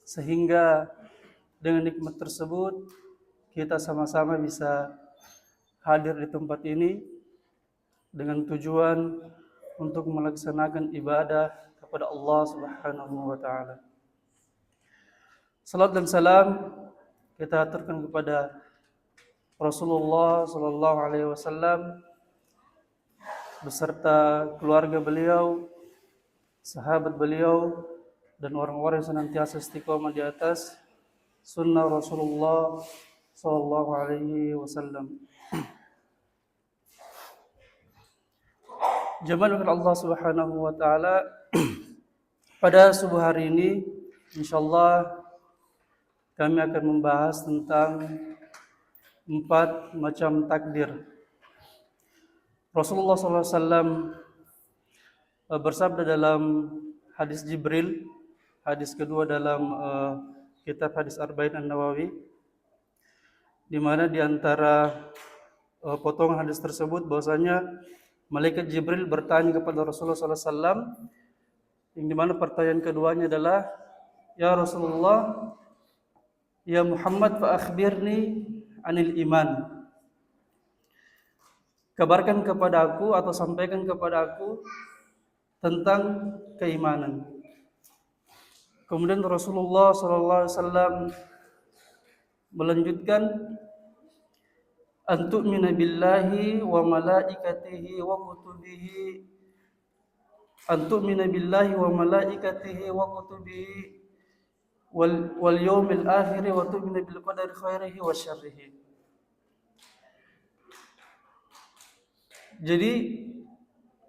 sehingga dengan nikmat tersebut kita sama-sama bisa hadir di tempat ini dengan tujuan untuk melaksanakan ibadah kepada Allah Subhanahu wa taala. Salat dan salam kita aturkan kepada Rasulullah sallallahu alaihi wasallam beserta keluarga beliau, sahabat beliau, dan orang-orang yang senantiasa istiqomah di atas sunnah Rasulullah sallallahu alaihi wasallam. Jemaah Allah Subhanahu wa taala, pada subuh hari ini insyaallah kami akan membahas tentang 4 macam takdir. Rasulullah SAW bersabda dalam hadis Jibril, hadis kedua dalam kitab hadis Arba'in An-Nawawi, di mana di antara potongan hadis tersebut bahwasanya malaikat Jibril bertanya kepada Rasulullah SAW, yang dimana pertanyaan keduanya adalah, ya Rasulullah, ya Muhammad, fa akhbirni anil iman. Kabarkan kepada aku atau sampaikan kepada aku tentang keimanan. Kemudian Rasulullah SAW melanjutkan, antu'mina billahi wa malaikatihi wa kutubihi, antu'mina billahi wa malaikatihi wa kutubihi wal yawmil akhir wa tu'mina bil qadari khairihi wa syarrihi. Jadi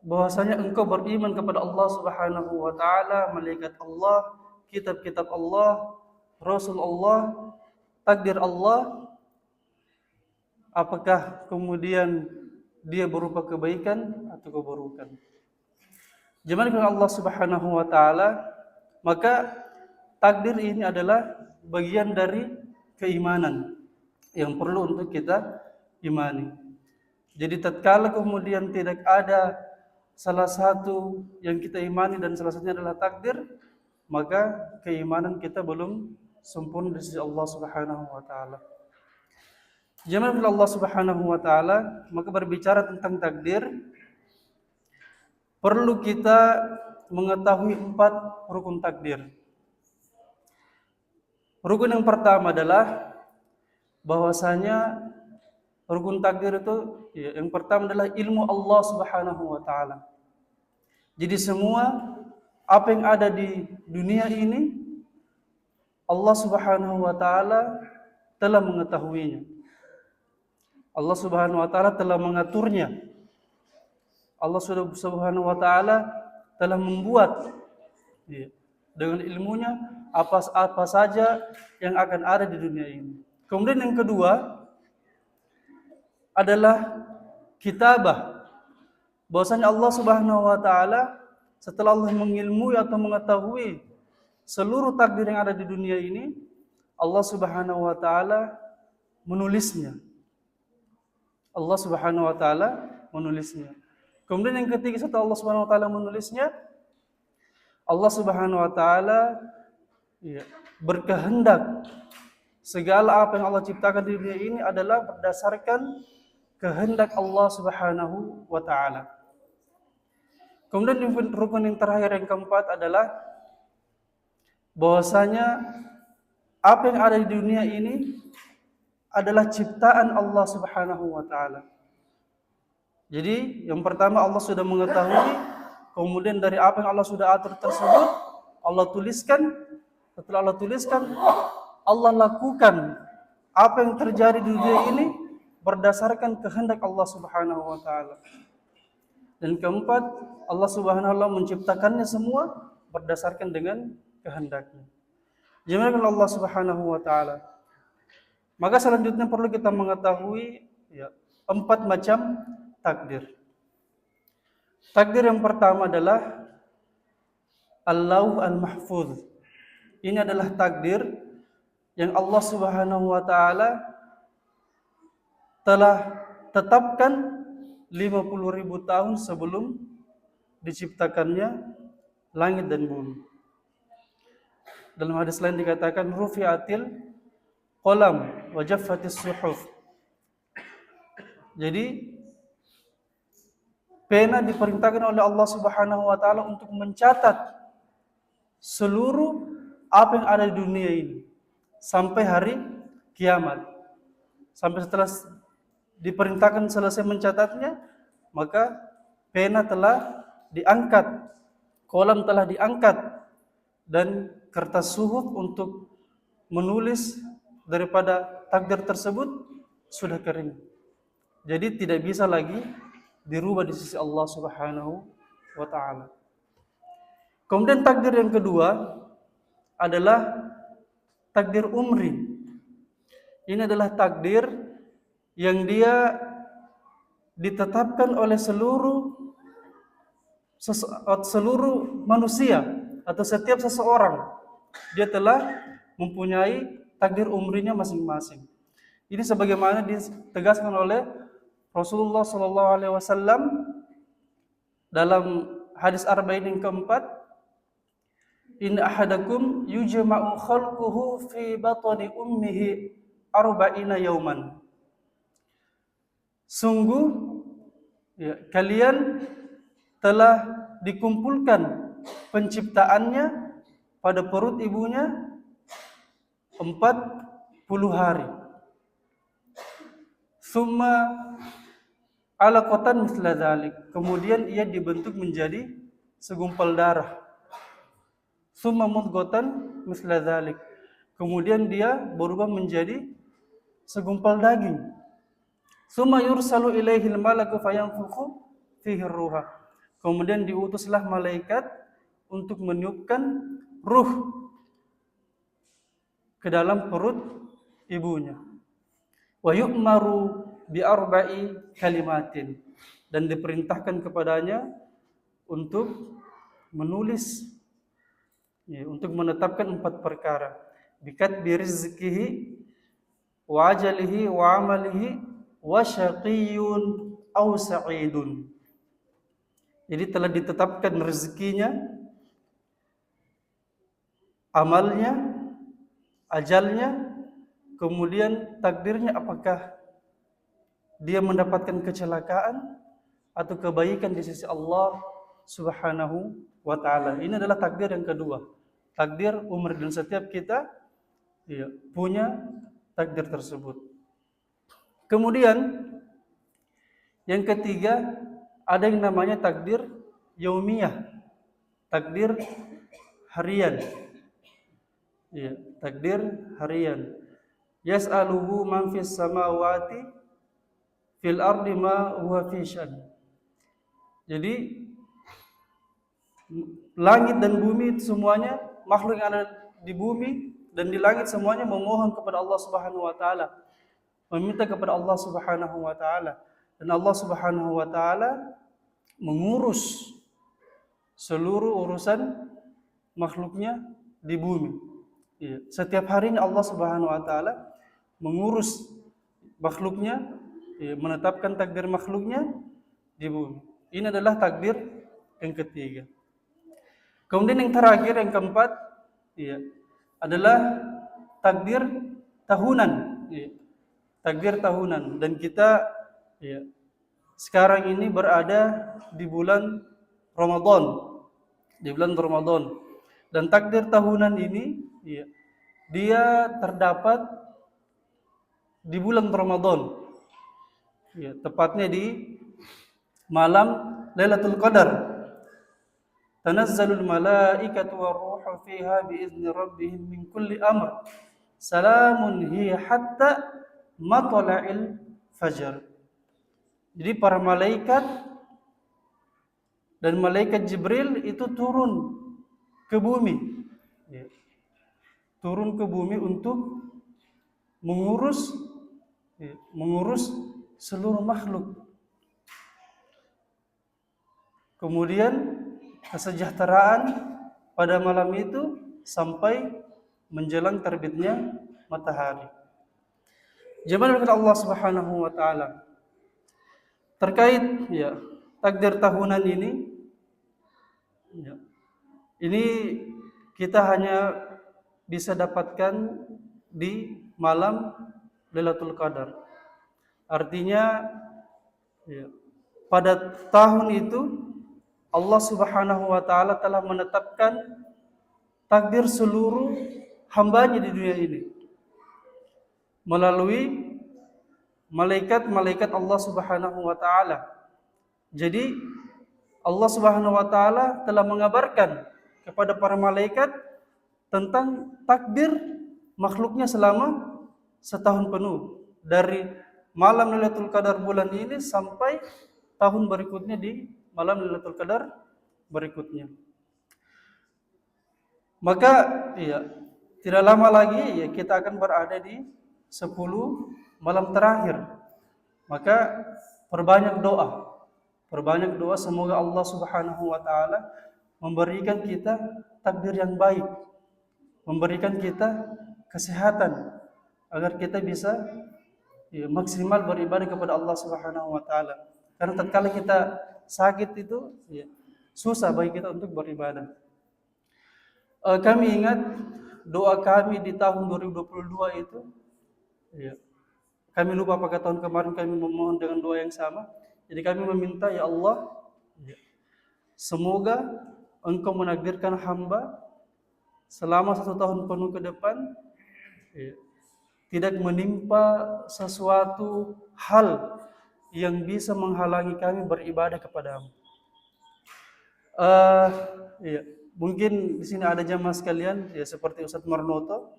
bahwasanya engkau beriman kepada Allah Subhanahu wa taala, malaikat Allah, kitab-kitab Allah, Rasul Allah, takdir Allah, apakah kemudian dia berupa kebaikan atau keburukan. Jemaah Allah Subhanahu wa taala, maka takdir ini adalah bagian dari keimanan yang perlu untuk kita imani. Jadi tatkala kemudian tidak ada salah satu yang kita imani dan salah satunya adalah takdir, maka keimanan kita belum sempurna di sisi Allah Subhanahu wa taala. Jemaah Allah Subhanahu wa taala, maka berbicara tentang takdir perlu kita mengetahui 4 rukun takdir. Rukun yang pertama adalah bahwasanya rukun takdir itu yang pertama adalah ilmu Allah Subhanahu wa taala. Jadi semua apa yang ada di dunia ini Allah Subhanahu wa taala telah mengetahuinya. Allah Subhanahu wa taala telah mengaturnya. Allah Subhanahu wa taala telah membuat dengan ilmunya apa saja yang akan ada di dunia ini. Kemudian yang kedua adalah kitabah. Bahwasanya Allah Subhanahu wa taala setelah Allah mengilmui atau mengetahui seluruh takdir yang ada di dunia ini, Allah Subhanahu wa taala menulisnya. Allah Subhanahu wa taala menulisnya. Kemudian yang ketiga, setelah Allah Subhanahu wa taala menulisnya, Allah Subhanahu wa taala berkehendak segala apa yang Allah ciptakan di dunia ini adalah berdasarkan kehendak Allah Subhanahu wa taala. Kemudian rukun yang terakhir yang keempat adalah bahwasanya apa yang ada di dunia ini adalah ciptaan Allah Subhanahu wa taala. Jadi yang pertama Allah sudah mengetahui, kemudian dari apa yang Allah sudah atur tersebut Allah tuliskan. Setelah Allah tuliskan, Allah lakukan apa yang terjadi di dunia ini berdasarkan kehendak Allah Subhanahu wa taala. Dan keempat, Allah Subhanahu wa taala menciptakannya semua berdasarkan dengan kehendaknya. Jemaah Allah Subhanahu wa taala. Maka selanjutnya perlu kita mengetahui 4 macam takdir. Takdir yang pertama adalah Al-Lauh Al-Mahfuz. Ini adalah takdir yang Allah Subhanahu wa taala telah tetapkan 50.000 tahun sebelum diciptakannya langit dan bumi. Dalam hadis lain dikatakan rufi'atil qalam wa jaffatis suhuf. Jadi pena diperintahkan oleh Allah Subhanahu wa taala untuk mencatat seluruh apa yang ada di dunia ini sampai hari kiamat. Sampai setelah diperintahkan selesai mencatatnya, maka pena telah diangkat, kolam telah diangkat, dan kertas suhuf untuk menulis daripada takdir tersebut sudah kering. Jadi tidak bisa lagi dirubah di sisi Allah Subhanahu wa taala. Kemudian takdir yang kedua adalah takdir umri. Ini adalah takdir yang dia ditetapkan oleh seluruh manusia atau setiap seseorang. Dia telah mempunyai takdir umrinya masing-masing. Ini sebagaimana ditegaskan oleh Rasulullah SAW dalam hadis arba'in yang keempat, Inna ahadakum yujma'u khalquhu fi batni ummihi arba'ina yauman. Sungguh kalian telah dikumpulkan penciptaannya pada perut ibunya 40 hari. Summa alaqatan mithla dzalik. Kemudian ia dibentuk menjadi segumpal darah. Summa mudghatan mithla dzalik. Kemudian dia berubah menjadi segumpal daging. Summa yursalu ilaihil malaku fayanfukhu fihi ruha. Kemudian diutuslah malaikat untuk meniupkan ruh ke dalam perut ibunya. Wa yu'maru bi arba'i kalimatin, dan diperintahkan kepadanya untuk menulis, untuk menetapkan 4 perkara. Bikatbi rizqihi wa ajalihi wa amalihi wa syaqiyyun aw sa'idun. Jadi telah ditetapkan rezekinya, amalnya, ajalnya, kemudian takdirnya apakah dia mendapatkan kecelakaan atau kebaikan di sisi Allah Subhanahu wa taala. Ini adalah takdir yang kedua, takdir umur, dan setiap kita punya takdir tersebut. Kemudian yang ketiga ada yang namanya takdir yaumiyah, takdir harian. Takdir harian. Yas'aluhu man fis samawati fil ardi ma huwa fi syan. Jadi langit dan bumi semuanya, makhluk yang ada di bumi dan di langit semuanya memohon kepada Allah Subhanahu wa taala, meminta kepada Allah Subhanahu wa taala, dan Allah Subhanahu wa taala mengurus seluruh urusan makhluknya di bumi. Setiap harinya Allah Subhanahu wa taala mengurus makhluknya, menetapkan takdir makhluknya di bumi. Ini adalah takdir yang ketiga. Kemudian yang terakhir, yang keempat, adalah takdir tahunan. Takdir tahunan. Dan kita sekarang ini berada di bulan Ramadan. Di bulan Ramadan. Dan takdir tahunan ini dia terdapat di bulan Ramadan. Tepatnya di malam Lailatul Qadar. Tanazzalul malaikatu war-ruhu fiha biizni rabbihim min kulli amr. Salamun hiya hatta matla'il fajr. Jadi para malaikat dan malaikat Jibril itu turun ke bumi. Turun ke bumi untuk mengurus seluruh makhluk. Kemudian kesejahteraan pada malam itu sampai menjelang terbitnya matahari. Jemaah Allah Subhanahu wa taala. Terkait takdir tahunan ini, ini kita hanya bisa dapatkan di malam Lailatul Qadar. Artinya ya, pada tahun itu Allah Subhanahu wa taala telah menetapkan takdir seluruh hambanya di dunia ini melalui malaikat-malaikat Allah Subhanahu wa taala. Jadi Allah Subhanahu wa taala telah mengabarkan kepada para malaikat tentang takdir makhluknya selama setahun penuh, dari malam Lailatul Qadar bulan ini sampai tahun berikutnya di malam Lailatul Qadar berikutnya. Maka ya, tidak lama lagi ya kita akan berada di 10 malam terakhir. Maka perbanyak doa. Perbanyak doa semoga Allah Subhanahu wa taala memberikan kita takdir yang baik, memberikan kita kesehatan agar kita bisa ya, maksimal beribadah kepada Allah Subhanahu wa taala. Karena tatkala kita sakit itu ya, susah bagi kita untuk beribadah. Kami ingat doa kami di tahun 2022 itu ya, kami lupa apakah tahun kemarin kami memohon dengan doa yang sama. Jadi kami meminta, ya Allah, semoga Engkau menakdirkan hamba selama 1 tahun penuh ke depan ya, tidak menimpa sesuatu hal yang bisa menghalangi kami beribadah kepadamu. Ya, mungkin di sini ada jamaah sekalian ya seperti Ustadz Marnoto.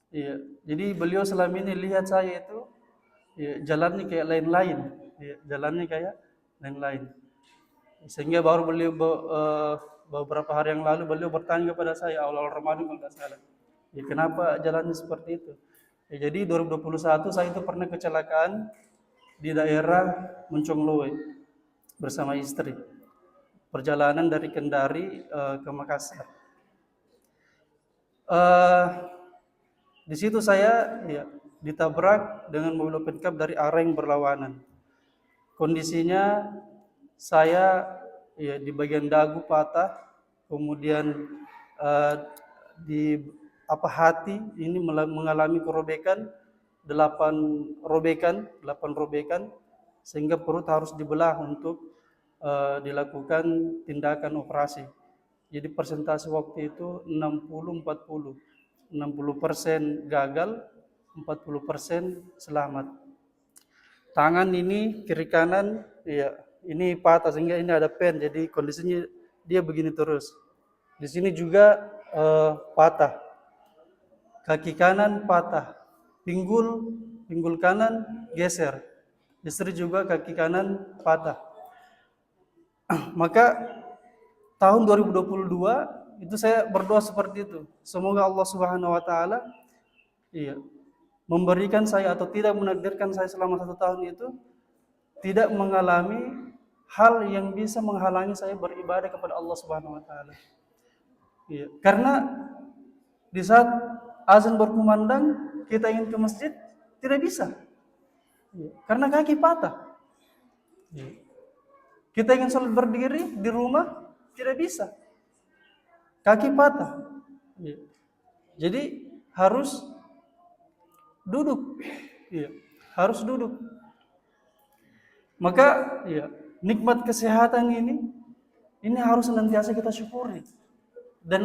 Ya, jadi beliau selama ini lihat saya itu ya, jalannya kayak lain-lain, ya, jalannya kayak lain-lain. Sehingga baru beliau beberapa hari yang lalu beliau bertanya kepada saya awal Ramadan kalau tidak salah, ya, kenapa jalannya seperti itu? Ya, jadi 2021 saya itu pernah kecelakaan di daerah Moncongloe bersama istri, perjalanan dari Kendari ke Makassar. Di situ saya ya, ditabrak dengan mobil open cab dari arah yang berlawanan. Kondisinya saya ya, di bagian dagu patah, kemudian di hati ini mengalami kerobekan 8 robekan, sehingga perut harus dibelah untuk dilakukan tindakan operasi. Jadi persentase waktu itu 60-40. 60% gagal, 40% selamat. Tangan ini kiri kanan ya ini patah sehingga ini ada pen, jadi kondisinya dia begini terus. Di sini juga patah. Kaki kanan patah. Pinggul kanan geser. Istri juga kaki kanan patah. Maka tahun 2022 itu saya berdoa seperti itu. Semoga Allah Subhanahu wa taala iya, memberikan saya atau tidak menakdirkan saya selama 1 tahun itu tidak mengalami hal yang bisa menghalangi saya beribadah kepada Allah Subhanahu wa taala. Iya, karena di saat azan berkumandang kita ingin ke masjid tidak bisa. Iya, karena kaki patah. Iya. Kita ingin sholat berdiri di rumah tidak bisa. Kaki patah. Ya. Jadi harus duduk. Ya. Harus duduk. Maka ya, nikmat kesehatan ini harus senantiasa kita syukuri. Dan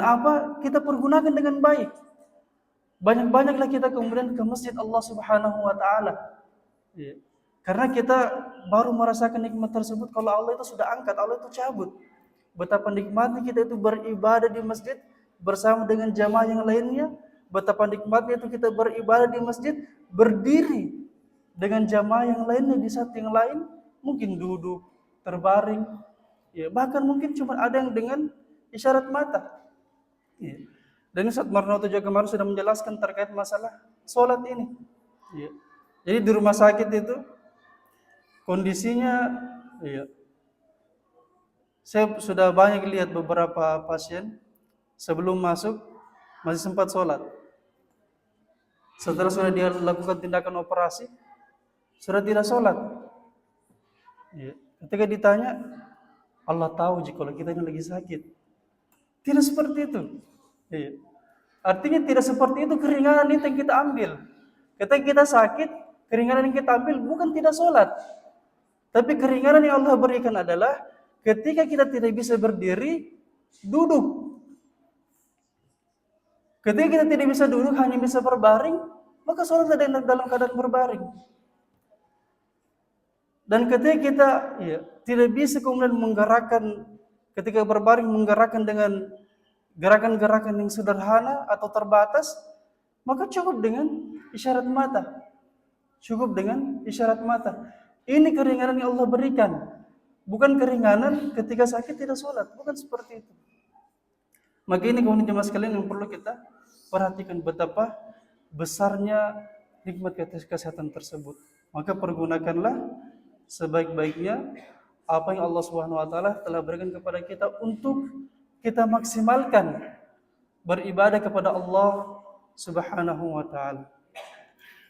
kita pergunakan dengan baik. Banyak-banyaklah kita kemudian ke masjid Allah Subhanahu wa taala. Ya. Karena kita baru merasakan nikmat tersebut kalau Allah itu sudah angkat, Allah itu cabut. Betapa nikmatnya kita itu beribadah di masjid bersama dengan jamaah yang lainnya. Betapa nikmatnya itu kita beribadah di masjid berdiri dengan jamaah yang lainnya di saat yang lain. Mungkin duduk, terbaring. Ya, bahkan mungkin cuma ada yang dengan isyarat mata. Ya. Dan Ustaz Marnoto juga kemarin sudah menjelaskan terkait masalah sholat ini. Ya. Jadi di rumah sakit itu kondisinya ya, saya sudah banyak lihat beberapa pasien sebelum masuk masih sempat sholat. Setelah sudah dia lakukan tindakan operasi, sudah tidak sholat. Ya. Ketika ditanya, Allah tahu jika kita ini lagi sakit. Tidak seperti itu. Ya. Artinya tidak seperti itu keringanan itu yang kita ambil. Ketika kita sakit, keringanan yang kita ambil bukan tidak sholat. Tapi keringanan yang Allah berikan adalah ketika kita tidak bisa berdiri, duduk. Ketika kita tidak bisa duduk, hanya bisa berbaring, maka sholat dalam keadaan berbaring. Dan ketika kita tidak bisa kemudian menggerakkan, ketika berbaring menggerakkan dengan gerakan-gerakan yang sederhana atau terbatas, maka cukup dengan isyarat mata. Cukup dengan isyarat mata. Ini keringanan yang Allah berikan. Bukan keringanan ketika sakit tidak sholat. Bukan seperti itu. Maka ini kemudian jemaah sekalian yang perlu kita perhatikan betapa besarnya nikmat kesehatan tersebut. Maka pergunakanlah sebaik-baiknya apa yang Allah Subhanahu wa taala telah berikan kepada kita untuk kita maksimalkan beribadah kepada Allah Subhanahu wa taala.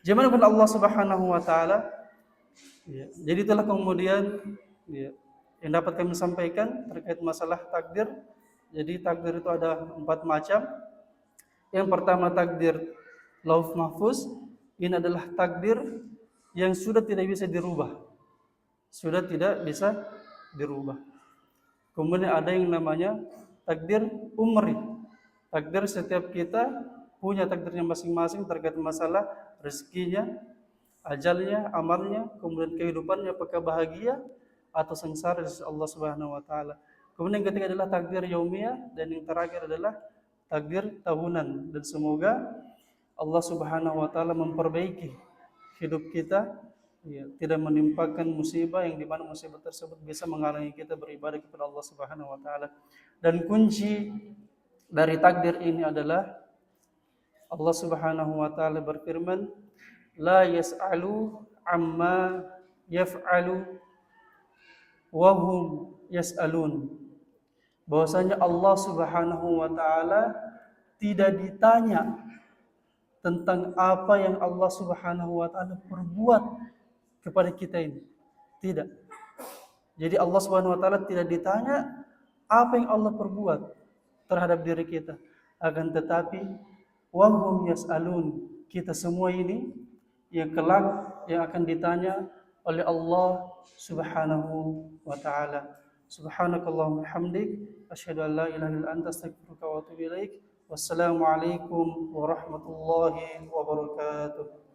Dimanapun Allah Subhanahu wa taala, jadi itulah kemudian yang dapat kami sampaikan terkait masalah takdir. Jadi takdir itu ada 4 macam. Yang pertama takdir Lauh Mahfuz. Ini adalah takdir yang sudah tidak bisa dirubah. Sudah tidak bisa dirubah. Kemudian ada yang namanya takdir umri. Takdir setiap kita punya takdirnya masing-masing terkait masalah rezekinya, ajalnya, amalnya, kemudian kehidupannya apakah bahagia atau sengsara di sisi Allah Subhanahu wa taala. Kemudian yang ketiga adalah takdir yaumiyah dan yang terakhir adalah takdir tahunan, dan semoga Allah Subhanahu wa taala memperbaiki hidup kita, tidak menimpakan musibah yang dimana musibah tersebut bisa menghalangi kita beribadah kepada Allah Subhanahu wa taala. Dan kunci dari takdir ini adalah Allah Subhanahu wa taala berfirman, la yas'alu amma yaf'alu wa hum yas'alun. Bahwasanya Allah Subhanahu wa taala tidak ditanya tentang apa yang Allah Subhanahu wa taala perbuat kepada kita ini. Tidak. Jadi Allah Subhanahu wa taala tidak ditanya apa yang Allah perbuat terhadap diri kita. Akan tetapi wahum yas'alun, kita semua ini yang kelak yang akan ditanya oleh Allah Subhanahu wa taala. Subhanakallahumma hamdik asyhadu an la ilaha illa anta astaghfiruka wa atubu ilaik. Wassalamualaikum warahmatullahi wabarakatuh.